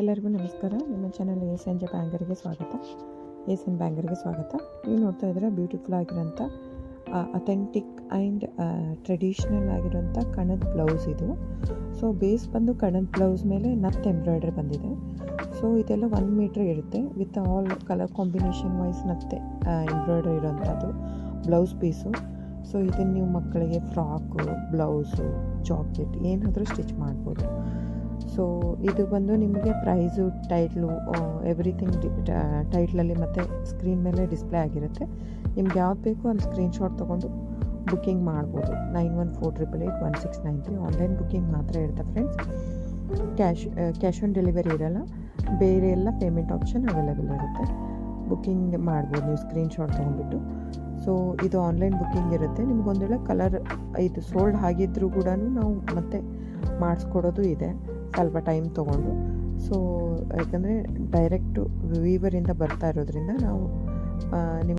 ಎಲ್ಲರಿಗೂ ನಮಸ್ಕಾರ. ನಿಮ್ಮ ಚಾನಲ್ ಎಸ್ ಎನ್ ಬ್ಯಾಂಗರ್ಗೆ ಸ್ವಾಗತ. ಎಸ್ ಎನ್ ಬ್ಯಾಂಗರ್ಗೆ ಸ್ವಾಗತ. ನೀವು ನೋಡ್ತಾ ಇದ್ದೀರಾ ಬ್ಯೂಟಿಫುಲ್ ಆಗಿರೋಂಥ ಅಥೆಂಟಿಕ್ ಆ್ಯಂಡ್ ಟ್ರೆಡಿಷ್ನಲ್ ಆಗಿರೋಂಥ ಕಣದ ಬ್ಲೌಸ್ ಇದು. ಸೊ ಬೇಸ್ ಬಂದು ಕಣದ ಬ್ಲೌಸ್ ಮೇಲೆ ನತ್ ಎಂಬ್ರಾಯ್ಡ್ರಿ ಬಂದಿದೆ. ಸೊ ಇದೆಲ್ಲ 1 ಮೀಟ್ರ್ ಇರುತ್ತೆ with all colour combination wise ನತ್ತೆ ಎಂಬ್ರಾಯ್ಡ್ರಿ ಇರೋಂಥದ್ದು ಬ್ಲೌಸ್ ಪೀಸು. ಸೊ ಇದನ್ನು ನೀವು ಮಕ್ಕಳಿಗೆ ಫ್ರಾಕು, ಬ್ಲೌಸು, ಜಾಕೆಟ್ ಏನಾದರೂ ಸ್ಟಿಚ್ ಮಾಡ್ಬೋದು. ಸೊ ಇದು ಬಂದು ನಿಮಗೆ ಪ್ರೈಸು, ಟೈಟ್ಲು, ಎವ್ರಿಥಿಂಗ್ ಟೈಟ್ಲಲ್ಲಿ ಮತ್ತು ಸ್ಕ್ರೀನ್ ಮೇಲೆ ಡಿಸ್ಪ್ಲೇ ಆಗಿರುತ್ತೆ. ನಿಮ್ಗೆ ಯಾವ್ದು ಬೇಕೋ ಅಲ್ಲಿ ಸ್ಕ್ರೀನ್ಶಾಟ್ ತೊಗೊಂಡು ಬುಕ್ಕಿಂಗ್ ಮಾಡ್ಬೋದು. 9148881693 ಆನ್ಲೈನ್ ಬುಕ್ಕಿಂಗ್ ಮಾತ್ರ ಇರುತ್ತೆ ಫ್ರೆಂಡ್ಸ್. ಕ್ಯಾಶ್ ಆನ್ ಡೆಲಿವರಿ ಇರೋಲ್ಲ. ಬೇರೆ ಎಲ್ಲ ಪೇಮೆಂಟ್ ಆಪ್ಷನ್ ಅವೈಲೇಬಲ್ ಇರುತ್ತೆ. ಬುಕ್ಕಿಂಗ್ ಮಾಡ್ಬೋದು ನೀವು ಸ್ಕ್ರೀನ್ಶಾಟ್ ತೊಗೊಂಡ್ಬಿಟ್ಟು. ಸೊ ಇದು ಆನ್ಲೈನ್ ಬುಕ್ಕಿಂಗ್ ಇರುತ್ತೆ. ನಿಮ್ಗೊಂದು ವೇಳೆ ಕಲರ್ ಇದು ಸೋಲ್ಡ್ ಆಗಿದ್ರೂ ಕೂಡ ನಾವು ಮತ್ತೆ ಮಾಡಿಸ್ಕೊಡೋದು ಇದೆ ಸ್ವಲ್ಪ ಟೈಮ್ ತೊಗೊಂಡು. ಸೊ ಯಾಕಂದರೆ ಡೈರೆಕ್ಟು ವೀವರಿಂದ ಬರ್ತಾ ಇರೋದ್ರಿಂದ ನಾವು ನಿಮ್ಮ